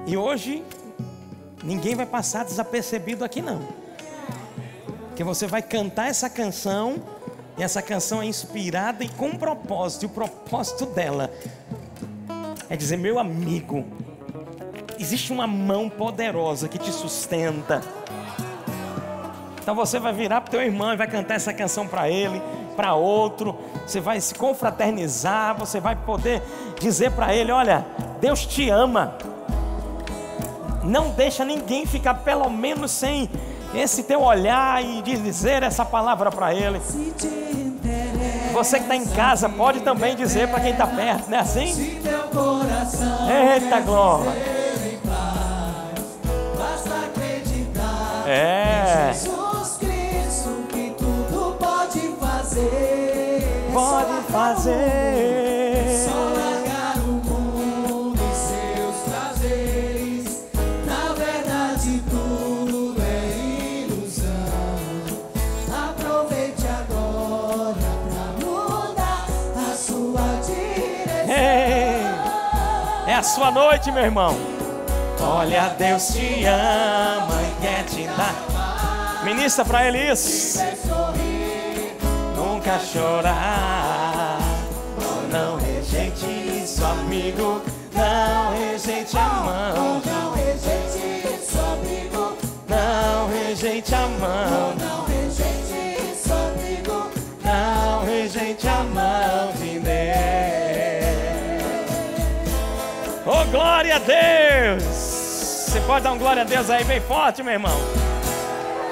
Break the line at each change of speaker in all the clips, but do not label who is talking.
E hoje ninguém vai passar desapercebido aqui não, porque você vai cantar essa canção, e essa canção é inspirada e com propósito. E o propósito dela é dizer: meu amigo, existe uma mão poderosa que te sustenta. Então você vai virar para o teu irmão e vai cantar essa canção para ele, para outro. Você vai se confraternizar, você vai poder dizer para ele: olha, Deus te ama. Não deixa ninguém ficar pelo menos sem esse teu olhar e dizer essa palavra para ele. Você que está em casa pode também dizer para quem está perto, não é assim? Eita glória! É.
Jesus Cristo que tudo pode fazer.
Pode fazer.
Só largar o mundo e seus prazeres. Na verdade tudo é ilusão. Aproveite agora pra mudar a sua direção.
É a sua noite, meu irmão. Olha, Deus te ama e quer te dar. Ministra pra ele isso. Nunca chorar. Não rejeite isso, amigo. Não rejeite a mão.
Não rejeite isso, amigo.
Não rejeite a mão.
Não rejeite isso, amigo.
Não rejeite a mão de Deus. Oh, glória a Deus! Você pode dar um glória a Deus aí bem forte, meu irmão?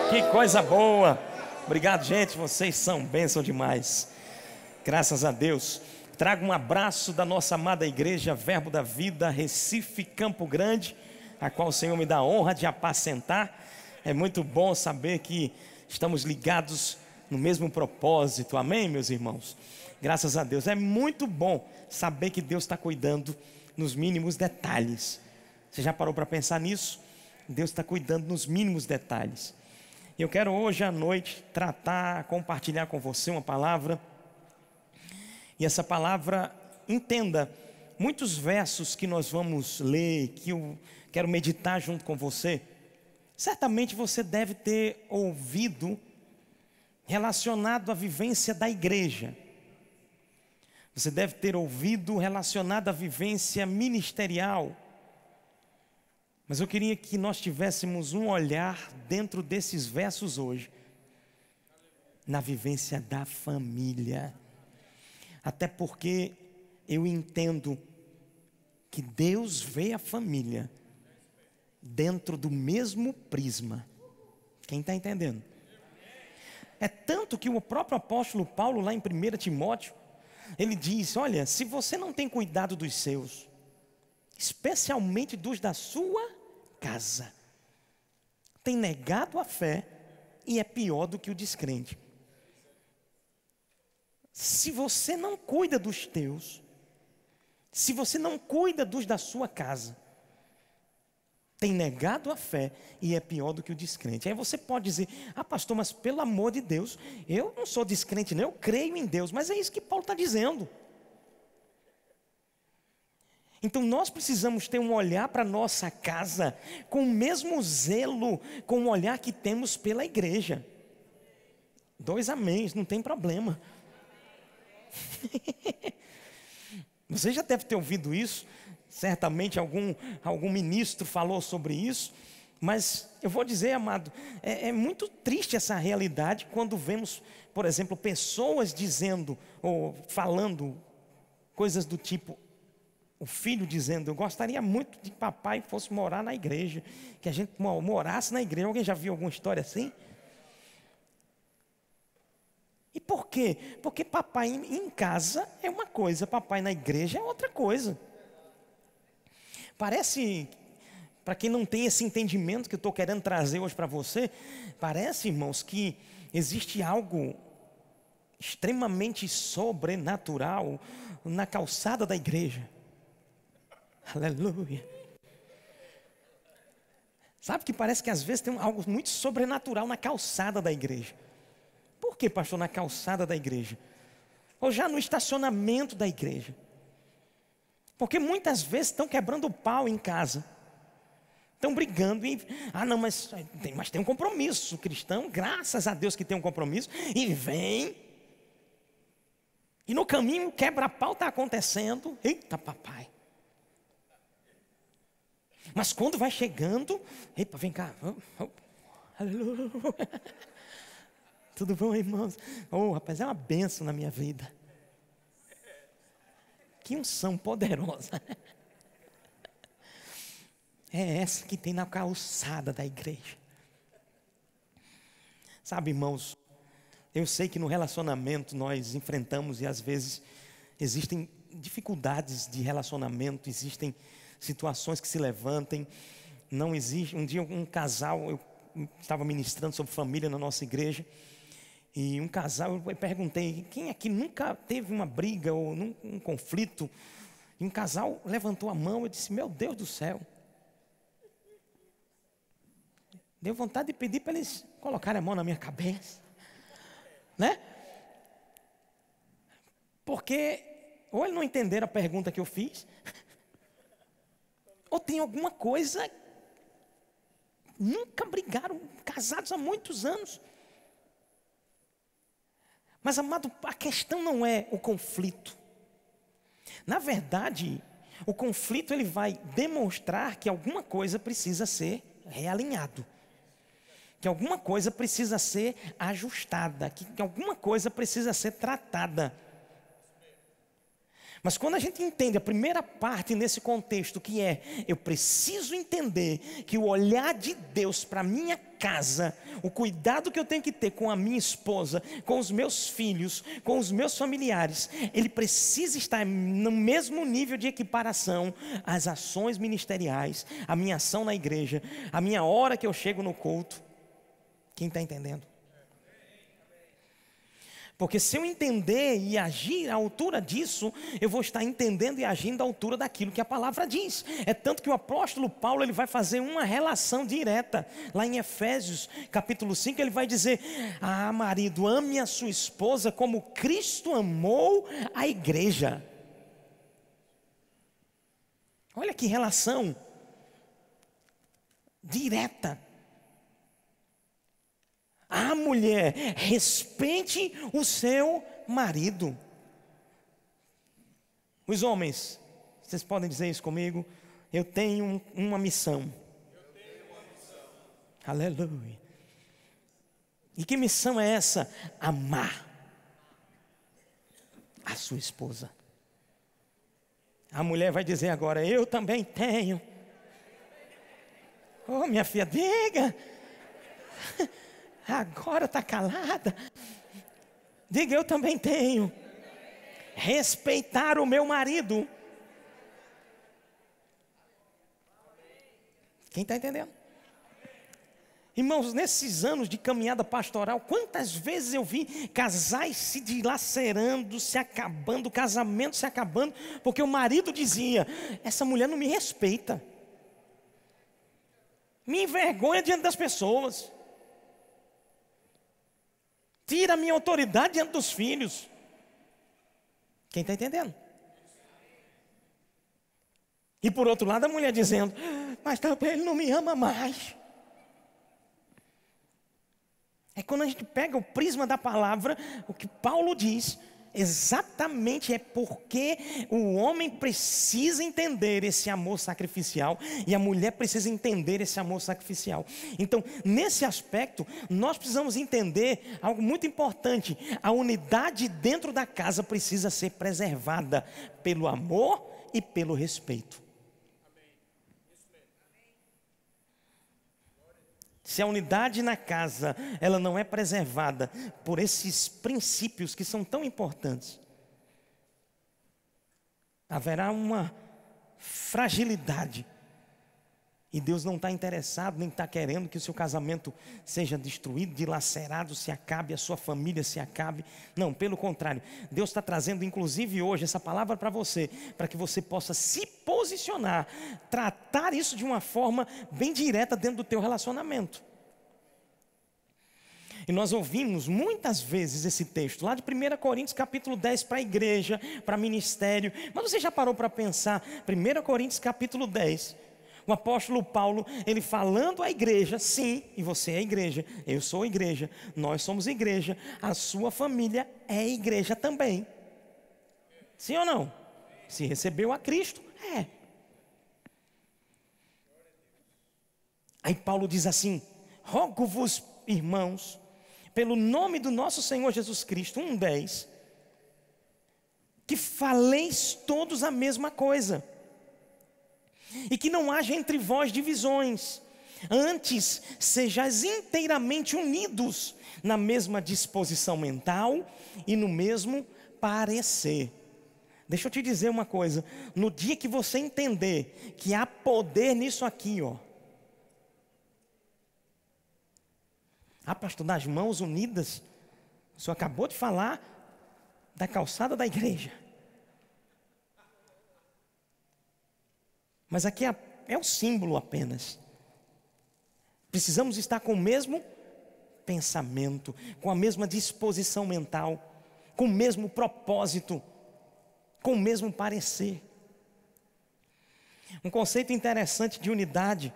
Que coisa boa! Obrigado, gente, vocês são bênção demais. Graças a Deus. Trago um abraço da nossa amada igreja Verbo da Vida, Recife, Campo Grande, a qual o Senhor me dá a honra de apacentar. É muito bom saber que estamos ligados no mesmo propósito, amém, meus irmãos? Graças a Deus. É muito bom saber que Deus está cuidando nos mínimos detalhes. Você já parou para pensar nisso? Deus está cuidando nos mínimos detalhes. Eu quero hoje à noite compartilhar com você uma palavra. E essa palavra, entenda, muitos versos que nós vamos ler, que eu quero meditar junto com você, certamente você deve ter ouvido relacionado à vivência da igreja. Você deve ter ouvido relacionado à vivência ministerial. Mas eu queria que nós tivéssemos um olhar dentro desses versos hoje, na vivência da família. Até porque eu entendo que Deus vê a família dentro do mesmo prisma. Quem está entendendo? É tanto que o próprio apóstolo Paulo, lá em 1 Timóteo, ele diz: olha, se você não tem cuidado dos seus, especialmente dos da sua casa, tem negado a fé e é pior do que o descrente. Se você não cuida dos teus, se você não cuida dos da sua casa, tem negado a fé e é pior do que o descrente. Aí você pode dizer: ah, pastor, mas pelo amor de Deus, eu não sou descrente, não, eu creio em Deus. Mas é isso que Paulo está dizendo. Então nós precisamos ter um olhar para a nossa casa com o mesmo zelo, com o olhar que temos pela igreja. 2 améns, não tem problema. Você já deve ter ouvido isso. Certamente algum ministro falou sobre isso. Mas eu vou dizer, amado, é muito triste essa realidade quando vemos, por exemplo, pessoas dizendo ou falando coisas do tipo: o filho dizendo, eu gostaria muito de que papai fosse morar na igreja, que a gente morasse na igreja. Alguém já viu alguma história assim? E por quê? Porque papai em casa é uma coisa, papai na igreja é outra coisa. Parece, para quem não tem esse entendimento que eu estou querendo trazer hoje para você, parece, irmãos, que existe algo extremamente sobrenatural na calçada da igreja. Aleluia. Sabe que parece que às vezes tem algo muito sobrenatural na calçada da igreja. Por que, pastor, na calçada da igreja? Ou já no estacionamento da igreja? Porque muitas vezes estão quebrando o pau em casa. estão brigando. Não, mas tem um compromisso cristão, graças a Deus que tem um compromisso. E vem. E no caminho, quebra-pau está acontecendo. Eita, papai. Mas quando vai chegando, epa, vem cá. Aleluia. Tudo bom, irmãos? Rapaz, é uma bênção na minha vida. Que unção poderosa. É essa que tem na calçada da igreja. Sabe, irmãos, eu sei que no relacionamento nós enfrentamos e às vezes existem dificuldades de relacionamento, existem situações que se levantem. Não existe. Um dia um casal, eu estava ministrando sobre família na nossa igreja, e um casal, eu perguntei, quem aqui nunca teve uma briga ou um conflito? E um casal levantou a mão, eu disse, meu Deus do céu. Deu vontade de pedir para eles colocarem a mão na minha cabeça, né? Porque ou eles não entenderam a pergunta que eu fiz, ou tem alguma coisa. Nunca brigaram, casados há muitos anos. Mas, amado, a questão não é o conflito. Na verdade, o conflito ele vai demonstrar que alguma coisa precisa ser realinhado, que alguma coisa precisa ser ajustada, que alguma coisa precisa ser tratada. Mas quando a gente entende a primeira parte nesse contexto, que é, eu preciso entender que o olhar de Deus para a minha casa, o cuidado que eu tenho que ter com a minha esposa, com os meus filhos, com os meus familiares, ele precisa estar no mesmo nível de equiparação às ações ministeriais, a minha ação na igreja, a minha hora que eu chego no culto. Quem está entendendo? Porque se eu entender e agir à altura disso, eu vou estar entendendo e agindo à altura daquilo que a palavra diz. É tanto que o apóstolo Paulo ele vai fazer uma relação direta. Lá em Efésios capítulo 5 ele vai dizer, marido, ame a sua esposa como Cristo amou a igreja. Olha que relação direta. Mulher, respeite o seu marido. Os homens, vocês podem dizer isso comigo? Eu tenho uma missão. Aleluia. E que missão é essa? Amar a sua esposa. A mulher vai dizer agora, eu também tenho. Minha filha, diga. Agora está calada. Diga, eu também tenho. Respeitar o meu marido. Quem está entendendo? Irmãos, nesses anos de caminhada pastoral, quantas vezes eu vi casais se dilacerando, se acabando, casamento se acabando, porque o marido dizia, essa mulher não me respeita, me envergonha diante das pessoas, tira a minha autoridade diante dos filhos. Quem está entendendo? E por outro lado a mulher dizendo, mas também ele não me ama mais. É quando a gente pega o prisma da palavra, o que Paulo diz, exatamente é porque o homem precisa entender esse amor sacrificial e a mulher precisa entender esse amor sacrificial. Então, nesse aspecto, nós precisamos entender algo muito importante. A unidade dentro da casa precisa ser preservada pelo amor e pelo respeito. Se a unidade na casa, ela não é preservada por esses princípios que são tão importantes, haverá uma fragilidade. E Deus não está interessado, nem está querendo que o seu casamento seja destruído, dilacerado, se acabe, a sua família se acabe. Não, pelo contrário. Deus está trazendo, inclusive hoje, essa palavra para você, para que você possa se posicionar, tratar isso de uma forma bem direta dentro do teu relacionamento. E nós ouvimos muitas vezes esse texto, lá de 1 Coríntios capítulo 10, para a igreja, para ministério. Mas você já parou para pensar, 1 Coríntios capítulo 10... O apóstolo Paulo, ele falando à igreja, sim, e você é a igreja, eu sou a igreja, nós somos a igreja, a sua família é a igreja também. Sim ou não? Se recebeu a Cristo, é. Aí Paulo diz assim: rogo-vos, irmãos, pelo nome do nosso Senhor Jesus Cristo, 1:10, que faleis todos a mesma coisa, e que não haja entre vós divisões, antes sejais inteiramente unidos na mesma disposição mental e no mesmo parecer. Deixa eu te dizer uma coisa, no dia que você entender que há poder nisso aqui, ó. Ah, pastor, nas mãos unidas, o senhor acabou de falar da calçada da igreja. Mas aqui é um símbolo apenas. Precisamos estar com o mesmo pensamento, com a mesma disposição mental, com o mesmo propósito, com o mesmo parecer. Um conceito interessante de unidade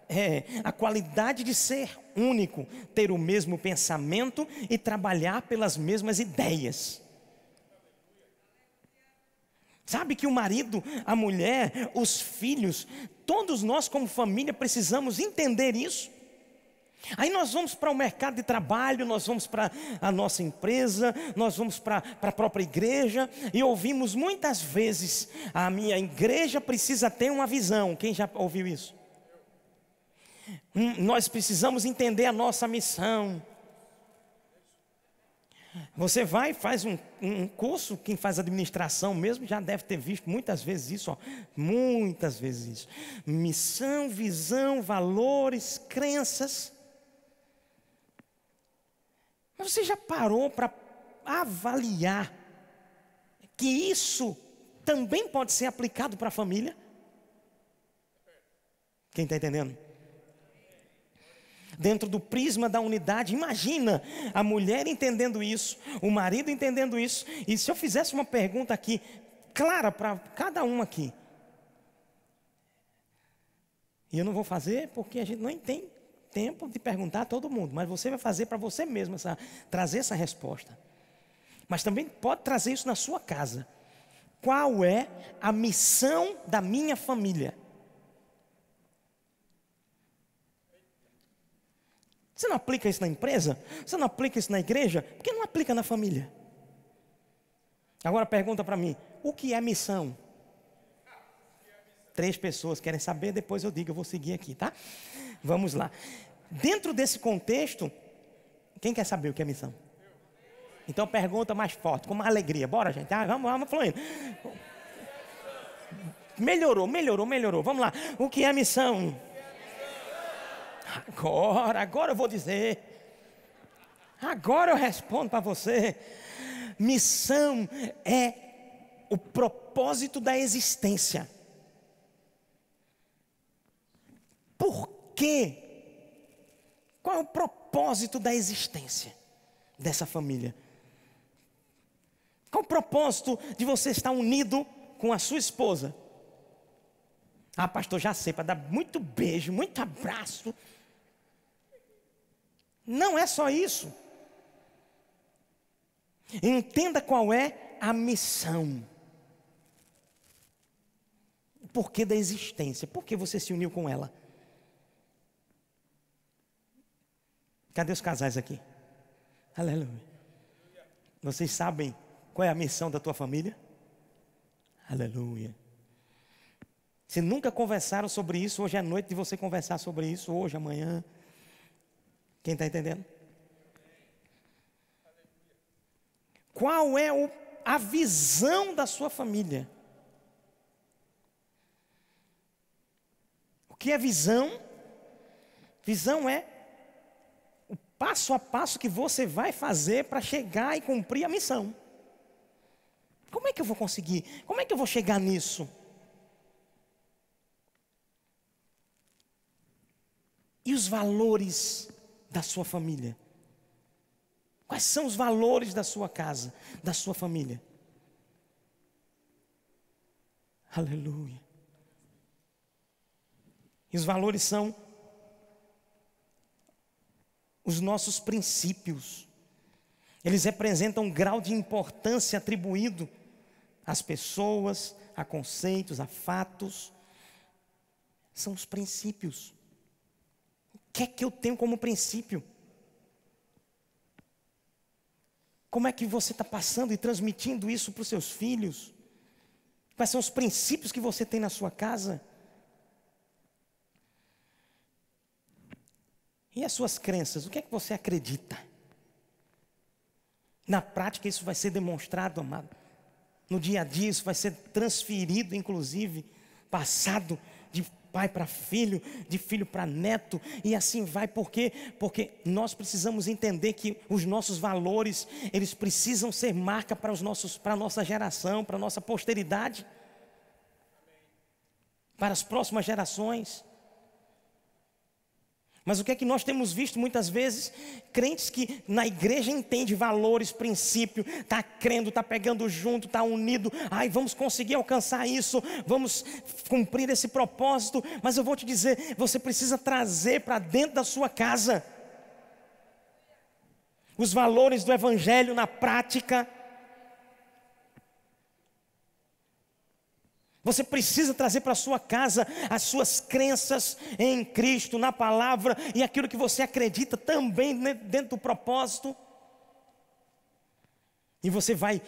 é a qualidade de ser único, ter o mesmo pensamento e trabalhar pelas mesmas ideias. Sabe que o marido, a mulher, os filhos, todos nós como família precisamos entender isso. Aí nós vamos para o mercado de trabalho, nós vamos para a nossa empresa, nós vamos para a própria igreja e ouvimos muitas vezes: a minha igreja precisa ter uma visão. Quem já ouviu isso? Nós precisamos entender a nossa missão. Você vai e faz um curso, quem faz administração mesmo já deve ter visto muitas vezes isso, ó, muitas vezes isso. Missão, visão, valores, crenças. Mas você já parou para avaliar que isso também pode ser aplicado para a família? Quem está entendendo? Dentro do prisma da unidade, imagina a mulher entendendo isso, o marido entendendo isso. E se eu fizesse uma pergunta aqui, clara para cada um aqui, e eu não vou fazer porque a gente não tem tempo de perguntar a todo mundo, mas você vai fazer para você mesmo, trazer essa resposta. Mas também pode trazer isso na sua casa. Qual é a missão da minha família? Você não aplica isso na empresa? Você não aplica isso na igreja? Por que não aplica na família? Agora pergunta para mim: o que é missão? 3 pessoas querem saber, depois eu digo, eu vou seguir aqui, tá? Vamos lá. Dentro desse contexto, quem quer saber o que é missão? Então pergunta mais forte, com mais alegria. Bora, gente, vamos fluindo. Melhorou. Vamos lá. O que é missão? Agora eu vou dizer. Agora eu respondo para você. Missão é o propósito da existência. Por quê? Qual é o propósito da existência dessa família? Qual o propósito de você estar unido com a sua esposa? Ah, pastor, já sei, para dar muito beijo, muito abraço. Não é só isso. Entenda qual é a missão. O porquê da existência. Por que você se uniu com ela? Cadê os casais aqui? Aleluia. Vocês sabem qual é a missão da tua família? Aleluia. Se nunca conversaram sobre isso, hoje é noite de você conversar sobre isso, hoje, amanhã. Quem está entendendo? Qual é a visão da sua família? O que é visão? Visão é o passo a passo que você vai fazer para chegar e cumprir a missão. Como é que eu vou conseguir? Como é que eu vou chegar nisso? E os valores da sua família? Quais são os valores da sua casa, da sua família? Aleluia. E os valores são os nossos princípios. Eles representam um grau de importância atribuído às pessoas, a conceitos, a fatos. São os princípios. O que é que eu tenho como princípio? Como é que você está passando e transmitindo isso para os seus filhos? Quais são os princípios que você tem na sua casa? E as suas crenças? O que é que você acredita? Na prática isso vai ser demonstrado, amado. No dia a dia isso vai ser transferido, inclusive, passado de pai para filho, de filho para neto, e assim vai. Por quê? Porque nós precisamos entender que os nossos valores, eles precisam ser marca para a nossa geração, para a nossa posteridade, para as próximas gerações. Mas o que é que nós temos visto muitas vezes? Crentes que na igreja entende valores, princípio, está crendo, está pegando junto, está unido. Ai, vamos conseguir alcançar isso, vamos cumprir esse propósito. Mas eu vou te dizer, você precisa trazer para dentro da sua casa os valores do evangelho na prática. Você precisa trazer para a sua casa as suas crenças em Cristo, na palavra, e aquilo que você acredita também dentro do propósito. E você vai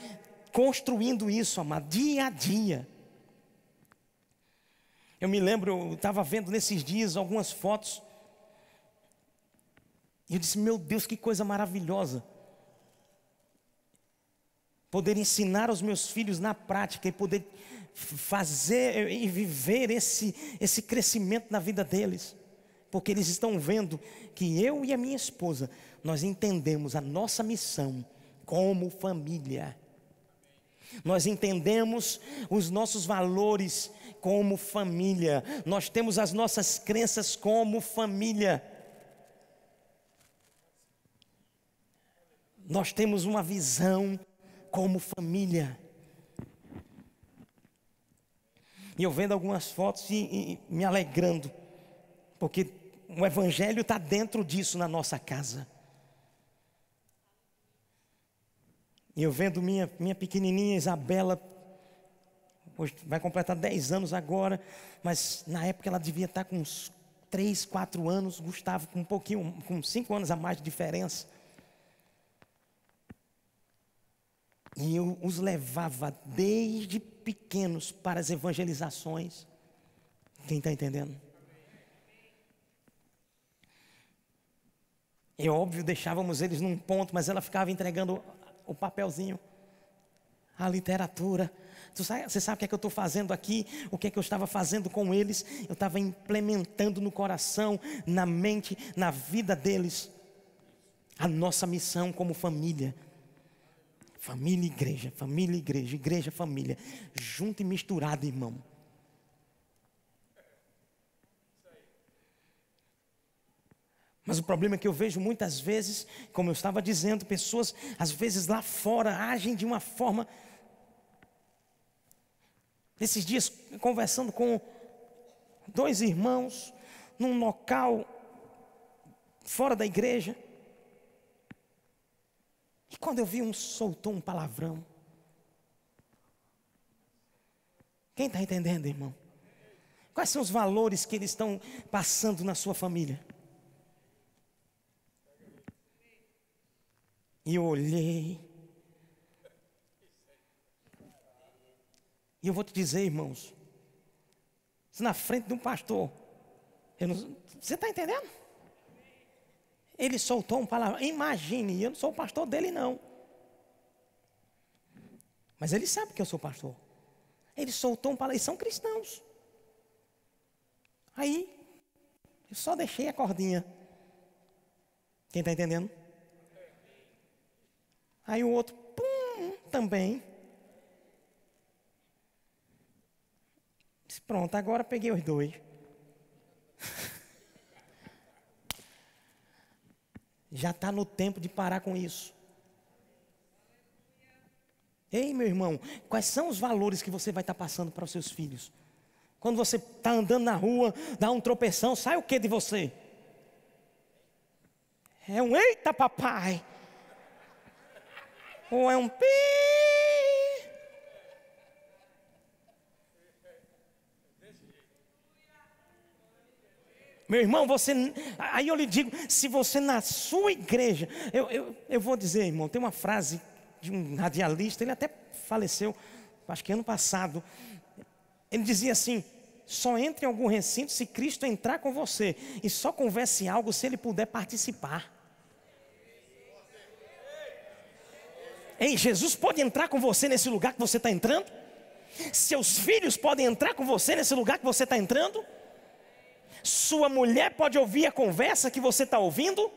construindo isso, amado, dia a dia. Eu me lembro, eu estava vendo nesses dias algumas fotos, e eu disse, meu Deus, que coisa maravilhosa. Poder ensinar aos meus filhos na prática e poder fazer e viver esse crescimento na vida deles, porque eles estão vendo que eu e a minha esposa, nós entendemos a nossa missão como família, nós entendemos os nossos valores como família, nós temos as nossas crenças como família, nós temos uma visão como família. E eu vendo algumas fotos e me alegrando, porque o evangelho está dentro disso na nossa casa. E eu vendo minha pequenininha Isabela, hoje vai completar 10 anos agora, mas na época ela devia estar com uns 3, 4 anos, Gustavo com 5 anos a mais de diferença. E eu os levava desde pequenos para as evangelizações. Quem está entendendo? É óbvio, deixávamos eles num ponto, mas ela ficava entregando o papelzinho, a literatura. Você sabe o que é que eu estou fazendo aqui? O que é que eu estava fazendo com eles? Eu estava implementando no coração, na mente, na vida deles, a nossa missão como família. Família e igreja, família e igreja, igreja, família, junto e misturado, irmão. Mas o problema é que eu vejo muitas vezes, como eu estava dizendo, pessoas às vezes lá fora agem de uma forma. Esses dias conversando com 2 irmãos num local fora da igreja. E quando eu vi soltou um palavrão. Quem está entendendo, irmão? Quais são os valores que eles estão passando na sua família? E eu olhei. E eu vou te dizer, irmãos, se na frente de um pastor, você está entendendo? Ele soltou um palavrão. Imagine, eu não sou o pastor dele não. Mas ele sabe que eu sou pastor. Ele soltou um palavrão, eles são cristãos. Aí, eu só deixei a cordinha. Quem está entendendo? Aí o outro, pum, também. Disse, pronto, agora peguei os 2. Já está no tempo de parar com isso. Ei, meu irmão, quais são os valores que você vai estar passando para os seus filhos? Quando você está andando na rua, dá um tropeção, sai o que de você? É um eita papai. Ou é um pi. Meu irmão, aí eu lhe digo, se você na sua igreja, eu vou dizer, irmão, tem uma frase de um radialista, ele até faleceu, acho que ano passado. Ele dizia assim: só entre em algum recinto se Cristo entrar com você, e só converse algo se Ele puder participar. Ei, Jesus pode entrar com você nesse lugar que você está entrando? Seus filhos podem entrar com você nesse lugar que você está entrando? Sua mulher pode ouvir a conversa que você está ouvindo?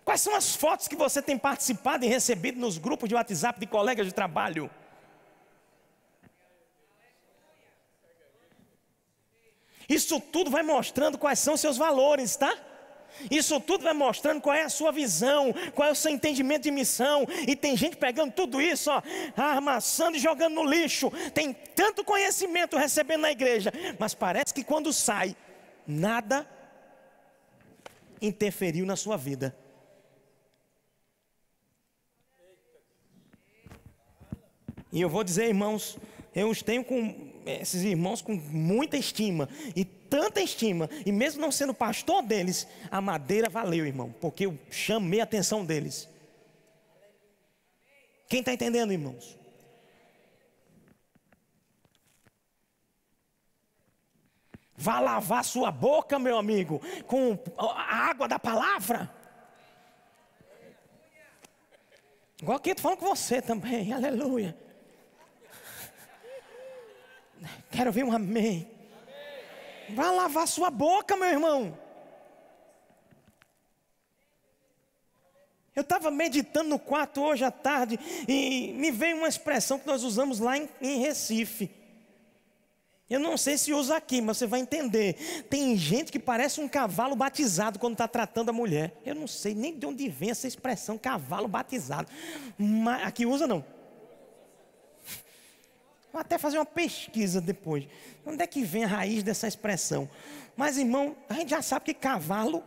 Quais são as fotos que você tem participado e recebido nos grupos de WhatsApp de colegas de trabalho? Isso tudo vai mostrando quais são os seus valores, tá? Isso tudo vai mostrando qual é a sua visão, qual é o seu entendimento de missão. E tem gente pegando tudo isso, ó, amassando e jogando no lixo. Tem tanto conhecimento recebendo na igreja, mas parece que quando sai, nada interferiu na sua vida. E eu vou dizer, irmãos, eu os tenho com esses irmãos com muita estima, e tanta estima, e mesmo não sendo pastor deles, a madeira valeu, irmão, porque eu chamei a atenção deles. Quem está entendendo, irmãos? Vá lavar sua boca, meu amigo, com a água da palavra. Igual que eu estou falando com você também, aleluia. Quero ver um amém. Vá lavar sua boca, meu irmão. Eu estava meditando no quarto hoje à tarde e me veio uma expressão que nós usamos lá em Recife. Eu não sei se usa aqui, mas você vai entender. Tem gente que parece um cavalo batizado quando está tratando a mulher. Eu não sei nem de onde vem essa expressão, cavalo batizado. Mas aqui usa não. Vou até fazer uma pesquisa depois. Onde é que vem a raiz dessa expressão? Mas, irmão, a gente já sabe que cavalo...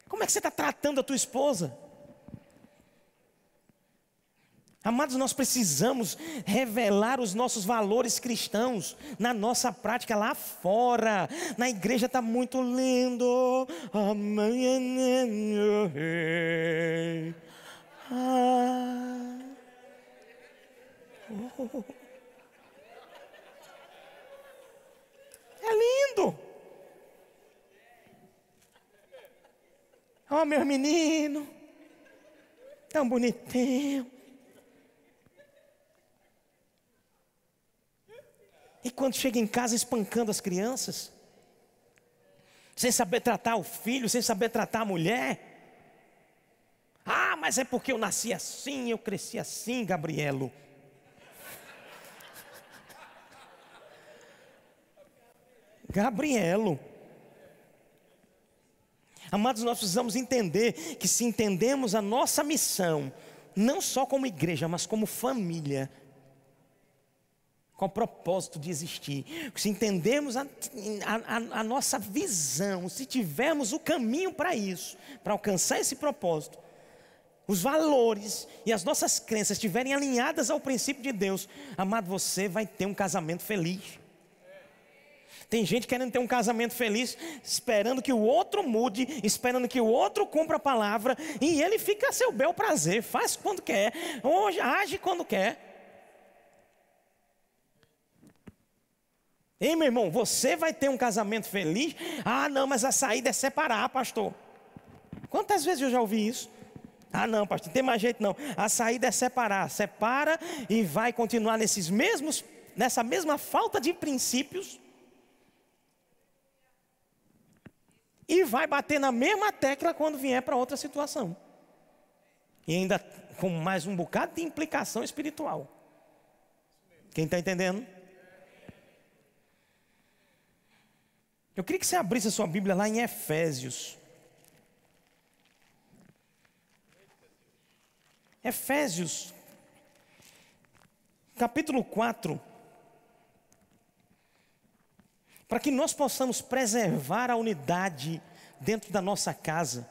Como é que você está tratando a tua esposa? Amados, nós precisamos revelar os nossos valores cristãos na nossa prática lá fora. Na igreja está muito lindo. É lindo. Ó, meu menino, tão bonitinho. E quando chega em casa espancando as crianças, sem saber tratar o filho, sem saber tratar a mulher. Ah, mas é porque eu nasci assim, eu cresci assim, Gabrielo. Gabrielo. Amados, nós precisamos entender que se entendemos a nossa missão, não só como igreja, mas como família, com o propósito de existir, se entendemos a nossa visão, se tivermos o caminho para isso, para alcançar esse propósito, os valores e as nossas crenças estiverem alinhadas ao princípio de Deus, amado, você vai ter um casamento feliz. Tem gente querendo ter um casamento feliz, esperando que o outro mude, esperando que o outro cumpra a palavra, e ele fica a seu bel prazer, faz quando quer, hoje age quando quer. Ei, meu irmão, você vai ter um casamento feliz? Ah, não, mas a saída é separar, pastor. Quantas vezes eu já ouvi isso? Ah, não, pastor, não tem mais jeito não. A saída é separar. Separa e vai continuar nessa mesma falta de princípios. E vai bater na mesma tecla quando vier para outra situação. E ainda com mais um bocado de implicação espiritual. Quem está entendendo? Eu queria que você abrisse a sua Bíblia lá em Efésios. Efésios, capítulo 4. para que nós possamos preservar a unidade dentro da nossa casa,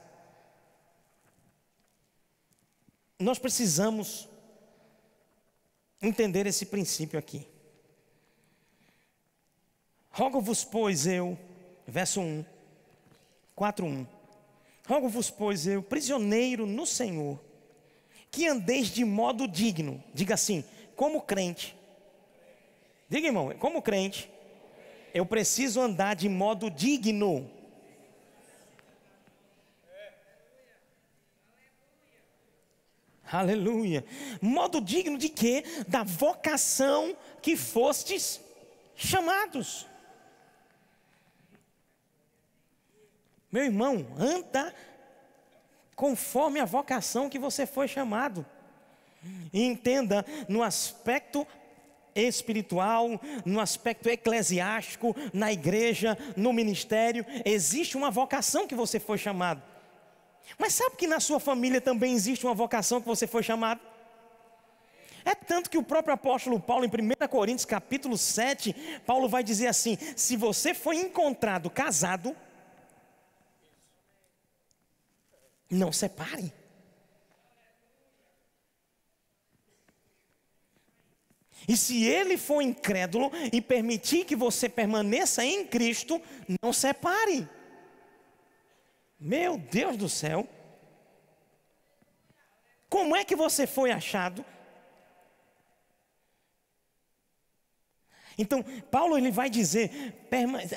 nós precisamos entender esse princípio aqui. Rogo-vos, pois, eu, verso 1, 4:1. Rogo-vos, pois, eu, prisioneiro no Senhor, que andeis de modo digno. Diga assim, como crente. Diga, irmão, como crente, eu preciso andar de modo digno. Aleluia. Modo digno de quê? Da vocação que fostes chamados. Meu irmão, anda conforme a vocação que você foi chamado. E entenda, no aspecto espiritual, no aspecto eclesiástico, na igreja, no ministério, existe uma vocação que você foi chamado. Mas sabe que na sua família também existe uma vocação que você foi chamado? É tanto que o próprio apóstolo Paulo, em 1 Coríntios capítulo 7, Paulo vai dizer assim: se você foi encontrado casado, não separe. E se ele for incrédulo e permitir que você permaneça em Cristo, não separe. Meu Deus do céu. Como é que você foi achado? Então, Paulo ele vai dizer,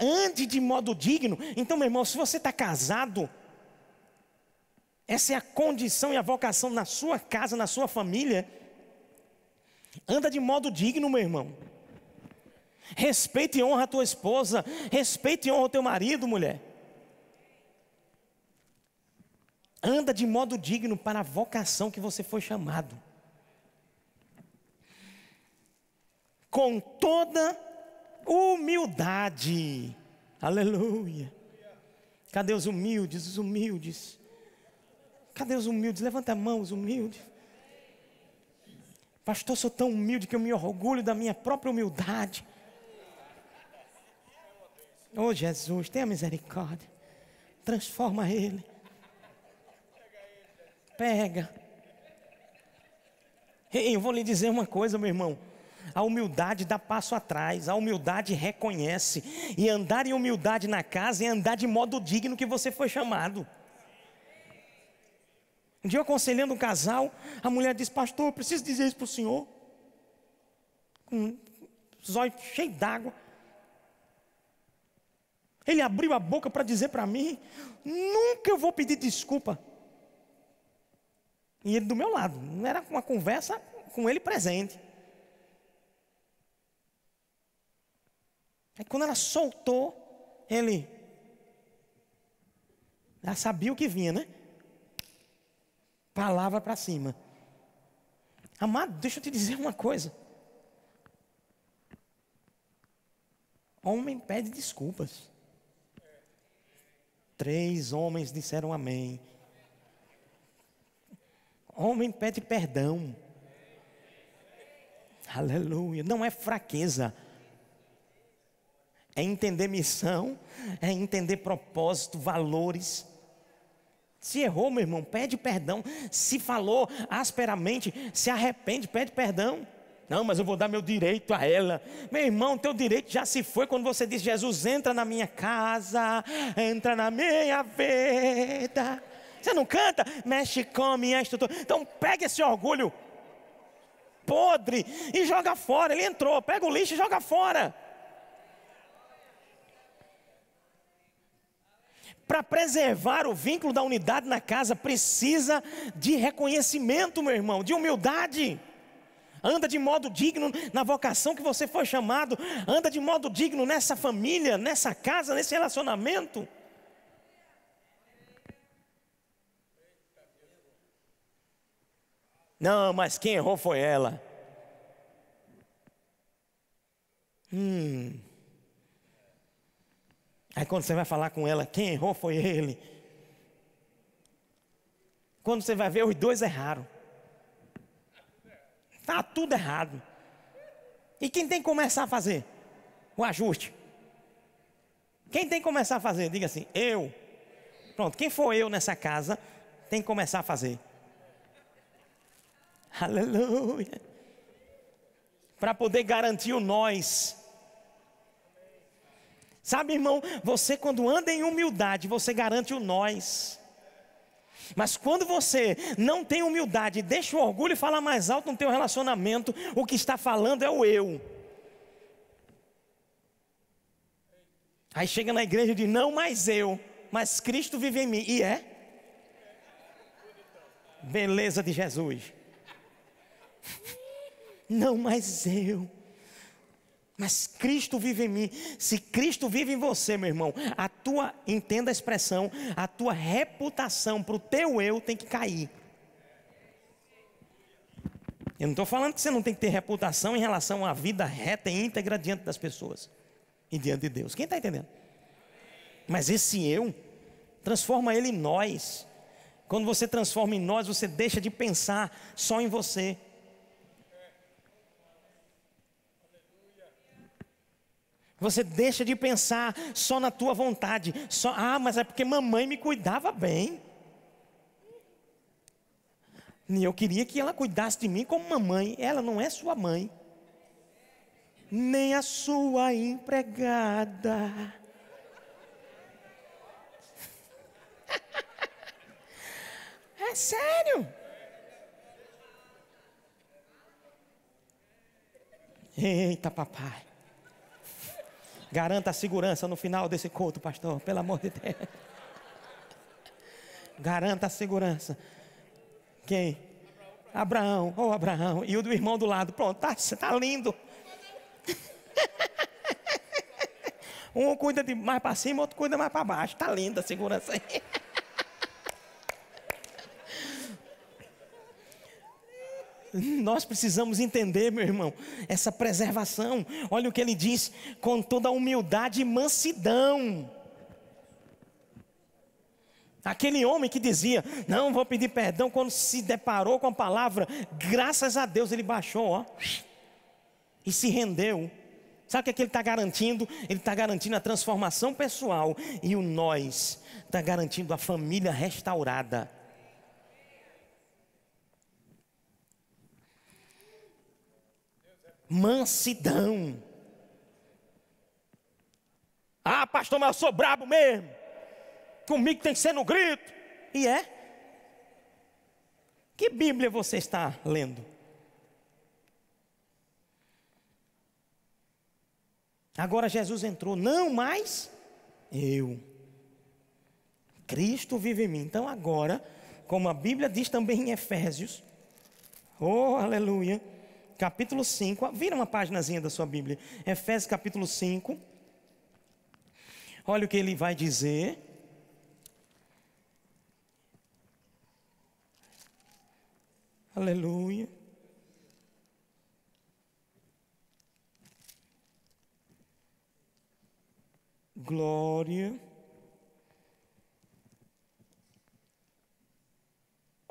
ande de modo digno. Então, meu irmão, se você está casado, essa é a condição e a vocação na sua casa, na sua família. Anda de modo digno, meu irmão. Respeita e honra a tua esposa. Respeita e honra o teu marido, mulher. Anda de modo digno para a vocação que você foi chamado. Com toda humildade. Aleluia. Cadê os humildes? Os humildes. Cadê os humildes? Levanta a mão, os humildes. Pastor, sou tão humilde que eu me orgulho da minha própria humildade. Oh Jesus, tenha misericórdia. Transforma ele. Pega. Eu vou lhe dizer uma coisa, meu irmão. A humildade dá passo atrás. A humildade reconhece. E andar em humildade na casa é andar de modo digno que você foi chamado. Um dia eu aconselhando um casal, a mulher disse: pastor, eu preciso dizer isso para o senhor. Com os olhos cheios d'água. Ele abriu a boca para dizer para mim: nunca eu vou pedir desculpa. E ele do meu lado, não era uma conversa com ele presente. Aí quando ela soltou, ele já sabia o que vinha, né? Palavra para cima. Amado, deixa eu te dizer uma coisa. Homem pede desculpas. 3 homens disseram amém. Homem pede perdão. Aleluia. Não é fraqueza. É entender missão. É entender propósito, valores. Se errou, meu irmão, pede perdão. Se falou asperamente, se arrepende, pede perdão. Não, mas eu vou dar meu direito a ela. Meu irmão, teu direito já se foi quando você diz: Jesus, entra na minha casa, entra na minha vida. Você não canta? Mexe com a minha estrutura. Então pega esse orgulho podre e joga fora. Ele entrou, pega o lixo e joga fora. Para preservar o vínculo da unidade na casa, precisa de reconhecimento, meu irmão, de humildade. Anda de modo digno na vocação que você foi chamado. Anda de modo digno nessa família, nessa casa, nesse relacionamento. Não, mas quem errou foi ela. Aí quando você vai falar com ela, quem errou foi ele. Quando você vai ver, os dois erraram. Está tudo errado. E quem tem que começar a fazer o ajuste? Quem tem que começar a fazer? Diga assim, eu. Pronto, quem for eu nessa casa, tem que começar a fazer. Aleluia. Para poder garantir o nós. Sabe, irmão, você quando anda em humildade, você garante o nós. Mas quando você não tem humildade, deixa o orgulho falar mais alto no teu relacionamento, o que está falando é o eu. Aí chega na igreja e diz, não mais eu, mas Cristo vive em mim. E é? Beleza de Jesus. Não mais eu, mas Cristo vive em mim. Se Cristo vive em você, meu irmão, entenda a expressão, a tua reputação para o teu eu tem que cair. Eu não estou falando que você não tem que ter reputação em relação à vida reta e íntegra diante das pessoas e diante de Deus. Quem está entendendo? Mas esse eu, transforma ele em nós. Quando você transforma em nós, você deixa de pensar só em você. Você deixa de pensar só na tua vontade. Mas é porque mamãe me cuidava bem. E eu queria que ela cuidasse de mim como mamãe. Ela não é sua mãe. Nem a sua empregada. É sério? Eita, papai. Garanta a segurança no final desse culto, pastor, pelo amor de Deus. Garanta a segurança. Quem? Abraão. Abraão. E o do irmão do lado. Pronto, você está lindo. Um cuida de mais para cima, outro cuida mais para baixo. Está linda a segurança aí. Nós precisamos entender, meu irmão, essa preservação. Olha o que ele diz, com toda humildade e mansidão. Aquele homem que dizia, não vou pedir perdão, quando se deparou com a palavra, graças a Deus ele baixou, e se rendeu. Sabe o que ele está garantindo? Ele está garantindo a transformação pessoal, e o nós está garantindo a família restaurada. Mansidão. Pastor, mas eu sou brabo mesmo. Comigo tem que ser no grito. E é? Que Bíblia você está lendo? Agora Jesus entrou. Não mais eu. Cristo vive em mim. Então agora, como a Bíblia diz também em Efésios, aleluia, capítulo 5, vira uma paginazinha da sua Bíblia, Efésios capítulo 5, olha o que ele vai dizer. Aleluia. Glória.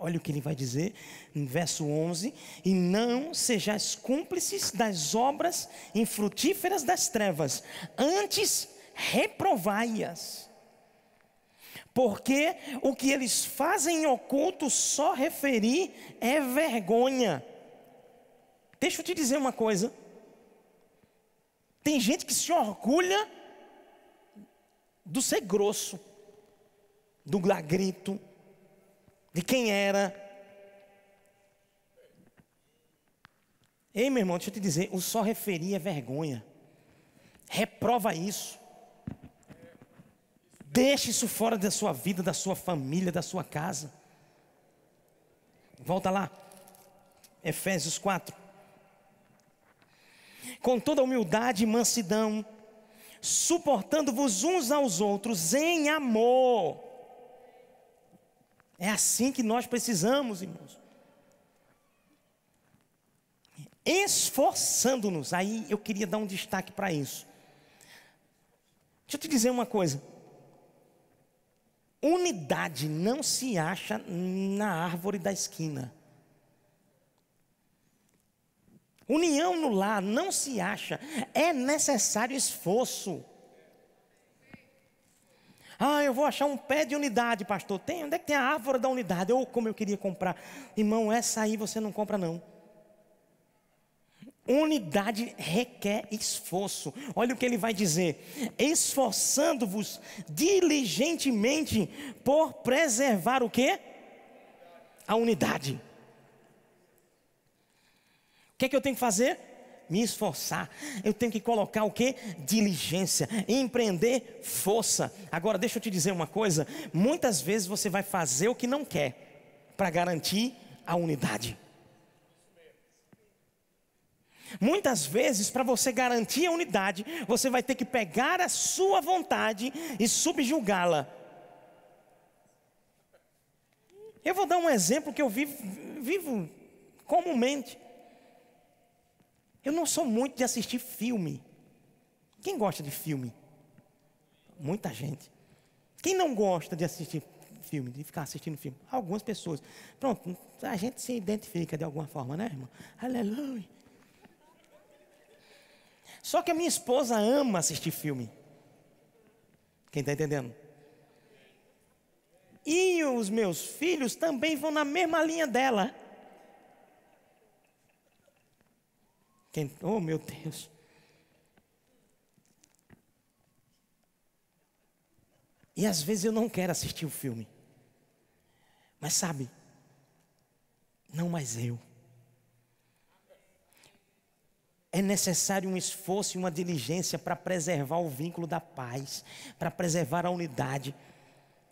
Olha o que ele vai dizer no verso 11: e não sejais cúmplices das obras infrutíferas das trevas, antes reprovai-as. Porque o que eles fazem em oculto, só referir é vergonha. Deixa eu te dizer uma coisa. Tem gente que se orgulha do ser grosso, do grito, de quem era. Ei, meu irmão, deixa eu te dizer, o só referir é vergonha. Reprova isso. Deixe isso fora da sua vida, da sua família, da sua casa. Volta lá, Efésios 4. Com toda humildade e mansidão, suportando-vos uns aos outros em amor. É assim que nós precisamos, irmãos. Esforçando-nos. Aí eu queria dar um destaque para isso. Deixa eu te dizer uma coisa. Unidade não se acha na árvore da esquina. União no lar não se acha. É necessário esforço. eu vou achar um pé de unidade, pastor. Tem, onde é que tem a árvore da unidade? Ou como eu queria comprar. Irmão, essa aí você não compra não. Unidade requer esforço. Olha o que ele vai dizer: esforçando-vos diligentemente por preservar o quê? A unidade. O que é que eu tenho que fazer? Me esforçar. Eu tenho que colocar o quê? Diligência, empreender força. Agora deixa eu te dizer uma coisa: muitas vezes você vai fazer o que não quer para garantir a unidade. Muitas vezes, para você garantir a unidade, você vai ter que pegar a sua vontade e subjugá-la. Eu vou dar um exemplo que eu vivo comumente. Eu não sou muito de assistir filme. Quem gosta de filme? Muita gente. Quem não gosta de assistir filme, de ficar assistindo filme? Algumas pessoas. Pronto, a gente se identifica de alguma forma, né, irmão? Aleluia. Só que a minha esposa ama assistir filme. Quem está entendendo? E os meus filhos também vão na mesma linha dela. Oh, meu Deus. E às vezes eu não quero assistir o filme. Mas sabe, não mais eu. É necessário um esforço e uma diligência para preservar o vínculo da paz, para preservar a unidade.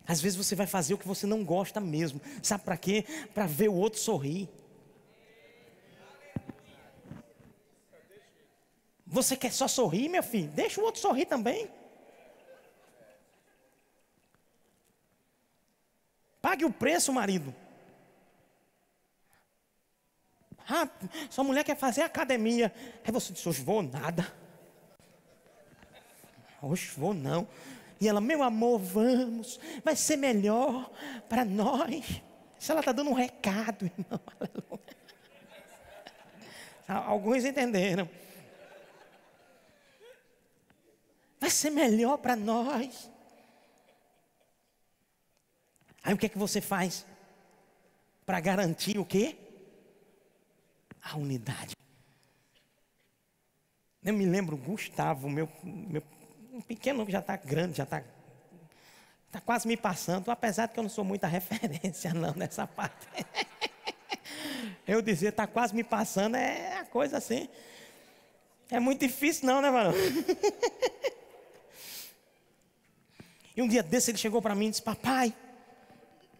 Às vezes você vai fazer o que você não gosta mesmo. Sabe para quê? Para ver o outro sorrir. Você quer só sorrir, meu filho? Deixa o outro sorrir também. Pague o preço, marido. Ah, sua mulher quer fazer academia. Aí você disse: hoje vou nada. Hoje vou não. E ela: meu amor, vamos. Vai ser melhor para nós. Se ela está dando um recado, irmão. Alguns entenderam. Vai ser melhor para nós. Aí o que é que você faz? Para garantir o quê? A unidade. Eu me lembro, Gustavo, meu pequeno, que já está grande, já está quase me passando, apesar de que eu não sou muita referência não nessa parte. Eu dizer está quase me passando é a coisa assim. É muito difícil não, né, mano? E um dia desse ele chegou para mim e disse: papai,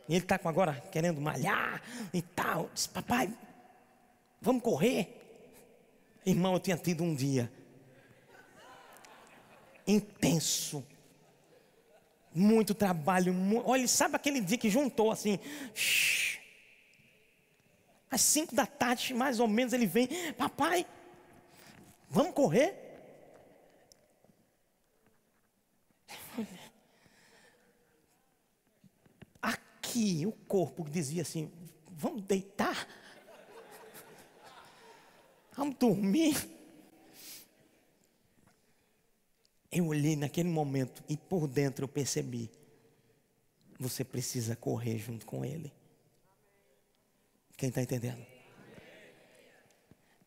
e ele está agora querendo malhar e tal. Disse: papai, vamos correr. Irmão, eu tinha tido um dia intenso, muito trabalho, olha, sabe aquele dia que juntou assim, às 5 da tarde, mais ou menos, ele vem: papai, vamos correr? Aqui o corpo dizia assim: vamos deitar? Vamos dormir? Eu olhei naquele momento e por dentro eu percebi: você precisa correr junto com ele. Quem está entendendo?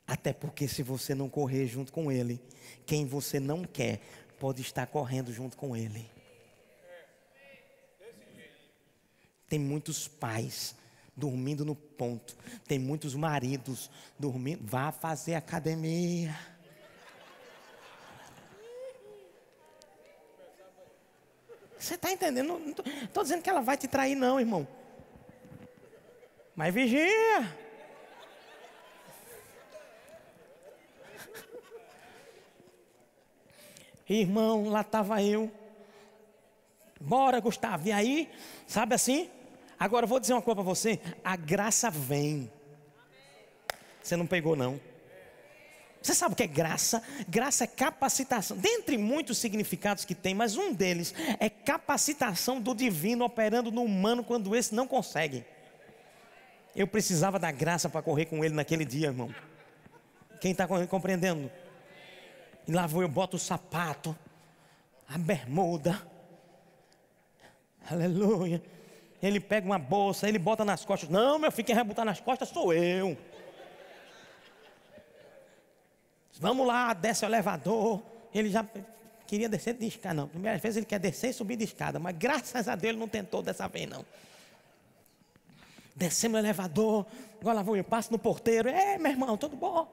Até porque se você não correr junto com ele, quem você não quer pode estar correndo junto com ele. Tem muitos pais dormindo no ponto. Tem muitos maridos dormindo. Vá fazer academia. Você está entendendo? Não estou dizendo que ela vai te trair não, irmão. Mas vigia. Irmão, lá estava eu. Bora, Gustavo. E aí, sabe assim? Agora eu vou dizer uma coisa para você: a graça vem. Você não pegou não. Você sabe o que é graça? Graça é capacitação. Dentre muitos significados que tem, mas um deles é capacitação do divino operando no humano quando esse não consegue. Eu precisava da graça para correr com ele naquele dia, irmão. Quem está compreendendo? E lá vou eu, boto o sapato, a bermuda. Aleluia. Ele pega uma bolsa, ele bota nas costas. Não, meu filho, quem vai botar nas costas sou eu. Vamos lá, desce o elevador. Ele já queria descer de escada, não. Primeira vez ele quer descer e subir de escada, mas graças a Deus ele não tentou dessa vez, não. Descemos o elevador, agora lá vou eu, passo no porteiro. Ei, meu irmão, tudo bom?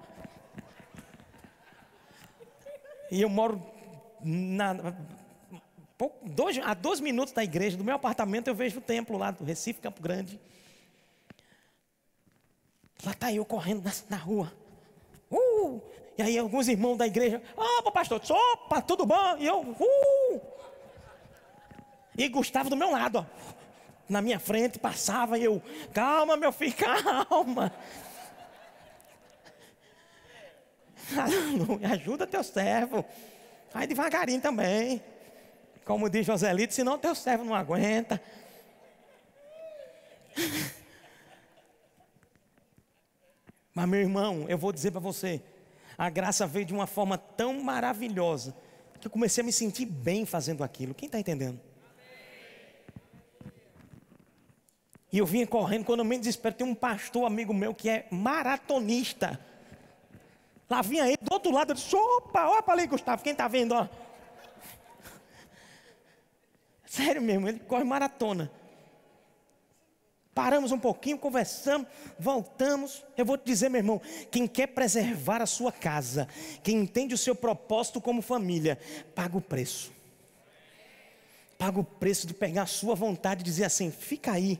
E eu moro a 2 minutos da igreja. Do meu apartamento eu vejo o templo lá do Recife, Campo Grande. Lá está eu correndo na rua. E aí alguns irmãos da igreja: opa, pastor, opa, tudo bom? E eu, E Gustavo do meu lado, ó, na minha frente, passava. E eu: calma, meu filho, calma. Aleluia, ajuda teu servo. Vai devagarinho também. Como diz Joselito, senão teu servo não aguenta. Mas, meu irmão, eu vou dizer para você, a graça veio de uma forma tão maravilhosa que eu comecei a me sentir bem fazendo aquilo. Quem está entendendo? E eu vinha correndo, quando eu me desespero, tem um pastor amigo meu que é maratonista. Lá vinha ele do outro lado, eu disse: opa, olha para ali, Gustavo, quem está vendo, ó. Sério mesmo, ele corre maratona. Paramos um pouquinho, conversamos, voltamos. Eu vou te dizer, meu irmão, quem quer preservar a sua casa, quem entende o seu propósito como família, paga o preço. Paga o preço de pegar a sua vontade e dizer assim: fica aí.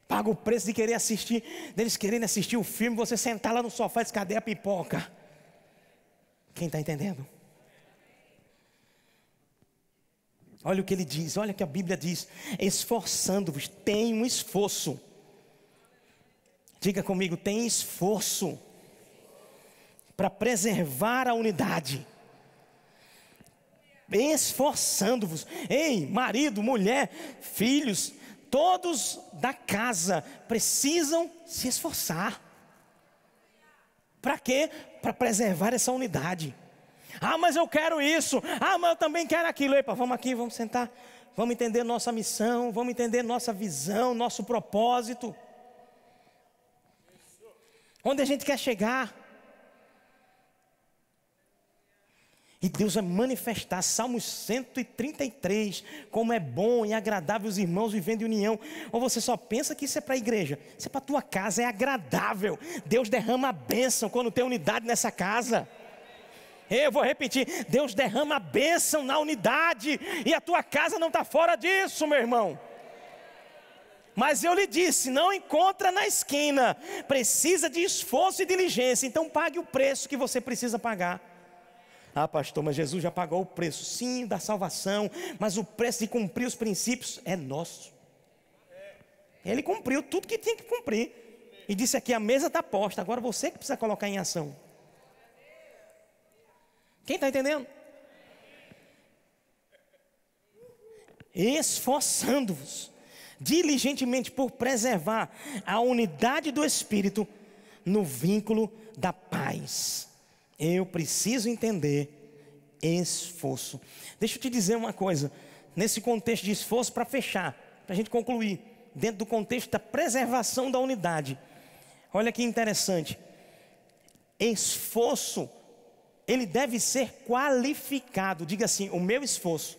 Paga o preço de querer assistir, deles querendo assistir o filme, você sentar lá no sofá e dizer: cadê a pipoca? Quem está entendendo? Olha o que ele diz, olha o que a Bíblia diz: esforçando-vos, tem um esforço. Diga comigo: tem esforço para preservar a unidade. Esforçando-vos. Ei, marido, mulher, filhos, todos da casa precisam se esforçar. Para quê? Para preservar essa unidade. Ah, mas eu quero isso. Ah, mas eu também quero aquilo. Epa, vamos aqui, vamos sentar. Vamos entender nossa missão, vamos entender nossa visão, nosso propósito. Onde a gente quer chegar. E Deus vai manifestar, Salmos 133, como é bom e agradável os irmãos vivendo em união. Ou você só pensa que isso é para a igreja? Isso é para a tua casa, é agradável. Deus derrama a bênção quando tem unidade nessa casa. Eu vou repetir: Deus derrama a bênção na unidade. E a tua casa não está fora disso, meu irmão. Mas eu lhe disse: não encontra na esquina. Precisa de esforço e diligência. Então pague o preço que você precisa pagar. Ah, pastor, mas Jesus já pagou o preço, sim, da salvação, mas o preço de cumprir os princípios é nosso. Ele cumpriu tudo que tinha que cumprir. E disse aqui: a mesa está posta, agora você que precisa colocar em ação. Quem está entendendo? Esforçando-vos diligentemente por preservar a unidade do Espírito no vínculo da paz. Eu preciso entender esforço. Deixa eu te dizer uma coisa. Nesse contexto de esforço, para fechar, para a gente concluir, dentro do contexto da preservação da unidade. Olha que interessante. Esforço, ele deve ser qualificado. Diga assim: o meu esforço.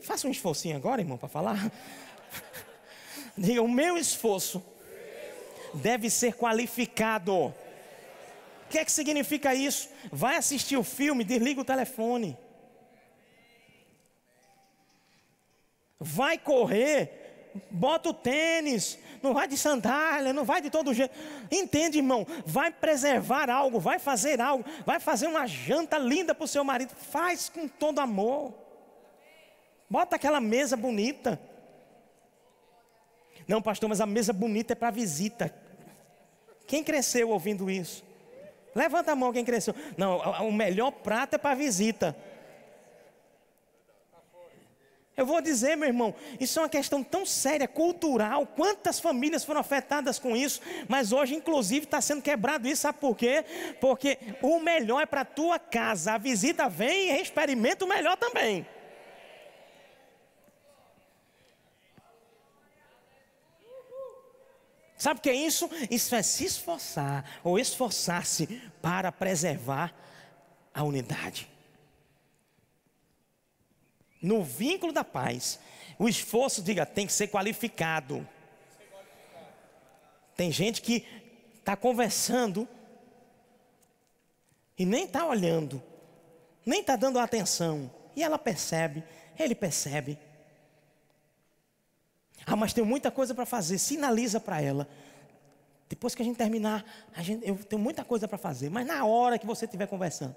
Faça um esforcinho agora, irmão, para falar. Diga: o meu esforço deve ser qualificado. O que é que significa isso? Vai assistir o filme, desliga o telefone. Vai correr, bota o tênis, não vai de sandália, não vai de todo jeito. Entende, irmão? Vai preservar algo, vai fazer algo, vai fazer uma janta linda para o seu marido. Faz com todo amor. Bota aquela mesa bonita. Não, pastor, mas a mesa bonita é para visita. Quem cresceu ouvindo isso? Levanta a mão quem cresceu. Não, o melhor prato é para visita. Eu vou dizer, meu irmão, isso é uma questão tão séria, cultural. Quantas famílias foram afetadas com isso? Mas hoje, inclusive, está sendo quebrado isso. Sabe por quê? Porque o melhor é para a tua casa. A visita vem e experimenta o melhor também. Sabe o que é isso? Isso é se esforçar ou esforçar-se para preservar a unidade. No vínculo da paz, o esforço, tem que ser qualificado. Tem gente que está conversando e nem está olhando, nem está dando atenção. E ela percebe, ele percebe. Ah, mas tem muita coisa para fazer. Sinaliza para ela. Depois que a gente terminar, eu tenho muita coisa para fazer. Mas na hora que você estiver conversando,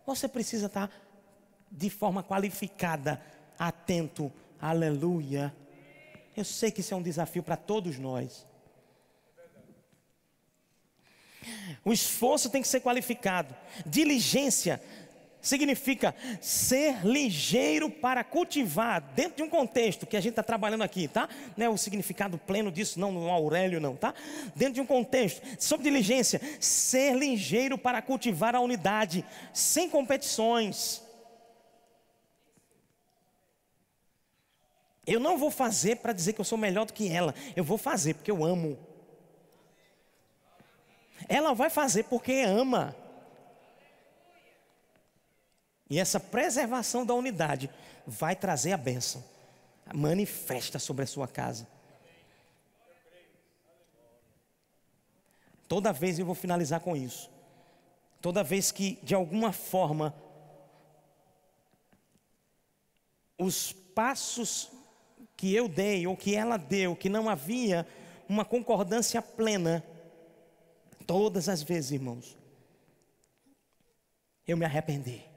você precisa estar de forma qualificada, atento. Aleluia. Eu sei que isso é um desafio para todos nós. O esforço tem que ser qualificado. Diligência significa ser ligeiro para cultivar, dentro de um contexto que a gente está trabalhando aqui, tá? Não é o significado pleno disso, não, no Aurélio não, tá? Dentro de um contexto, sobre diligência, ser ligeiro para cultivar a unidade, sem competições. Eu não vou fazer para dizer que eu sou melhor do que ela, eu vou fazer porque eu amo. Ela vai fazer porque ama. E essa preservação da unidade vai trazer a bênção. Manifesta sobre a sua casa. Toda vez eu vou finalizar com isso. Toda vez que de alguma forma os passos que eu dei ou que ela deu, que não havia uma concordância plena, todas as vezes, irmãos, eu me arrependi.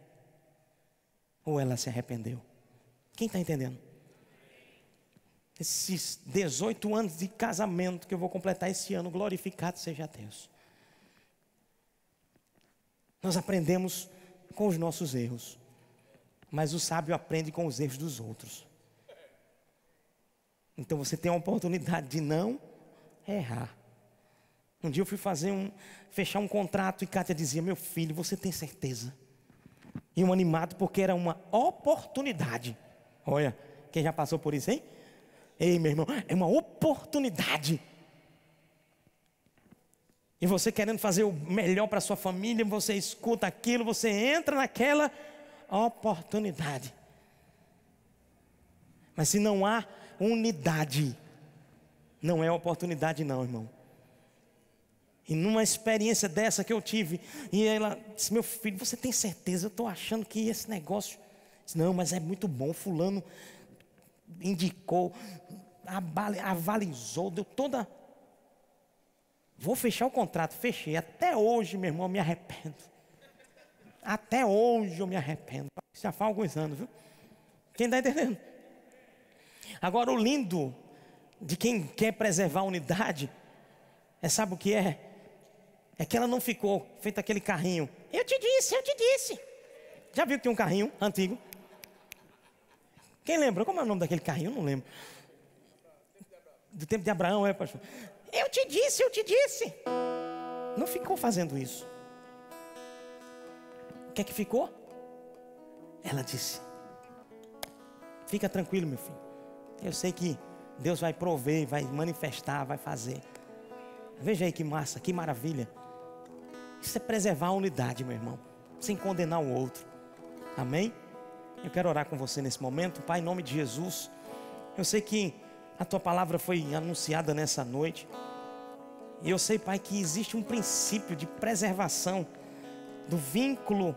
Ou ela se arrependeu. Quem está entendendo? Esses 18 anos de casamento que eu vou completar esse ano, glorificado seja Deus. Nós aprendemos com os nossos erros, mas o sábio aprende com os erros dos outros. Então você tem a oportunidade de não errar. Um dia eu fui fechar um contrato e Kátia dizia: meu filho, você tem certeza? E um animado porque era uma oportunidade. Olha, quem já passou por isso, hein? Ei, meu irmão, é uma oportunidade. E você querendo fazer o melhor para a sua família, você escuta aquilo, você entra naquela oportunidade. Mas se não há unidade, não é oportunidade não, irmão. E numa experiência dessa que eu tive, e ela disse: meu filho, você tem certeza? Eu estou achando que esse negócio... Disse, não, mas é muito bom, fulano indicou, avalizou, deu toda... Vou fechar o contrato, fechei. Até hoje, meu irmão, eu me arrependo. Até hoje eu me arrependo. Já faz alguns anos, viu? Quem está entendendo? Agora o lindo de quem quer preservar a unidade, sabe o que é? É que ela não ficou feito aquele carrinho. Eu te disse, eu te disse. Já viu que tem um carrinho antigo? Quem lembra? Como é o nome daquele carrinho? Eu não lembro. Do tempo de Abraão, pastor? Eu te disse, eu te disse. Não ficou fazendo isso. O que é que ficou? Ela disse: fica tranquilo, meu filho. Eu sei que Deus vai prover, vai manifestar, vai fazer. Veja aí que massa, que maravilha. Isso é preservar a unidade, meu irmão, sem condenar o outro. Amém? Eu quero orar com você nesse momento. Pai, em nome de Jesus, eu sei que a tua palavra foi anunciada nessa noite. E eu sei, Pai, que existe um princípio de preservação do vínculo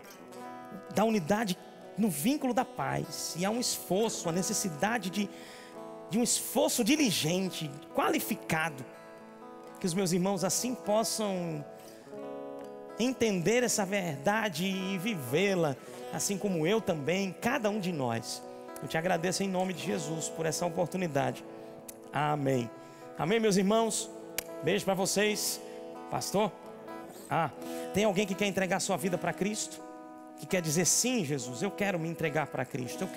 da unidade, no vínculo da paz. E há um esforço, a necessidade de um esforço diligente, qualificado. Que os meus irmãos assim possam entender essa verdade e vivê-la, assim como eu também, cada um de nós. Eu te agradeço em nome de Jesus por essa oportunidade. Amém. Amém, meus irmãos. Beijo para vocês. Pastor? Tem alguém que quer entregar sua vida para Cristo? Que quer dizer: sim, Jesus, eu quero me entregar para Cristo. Eu quero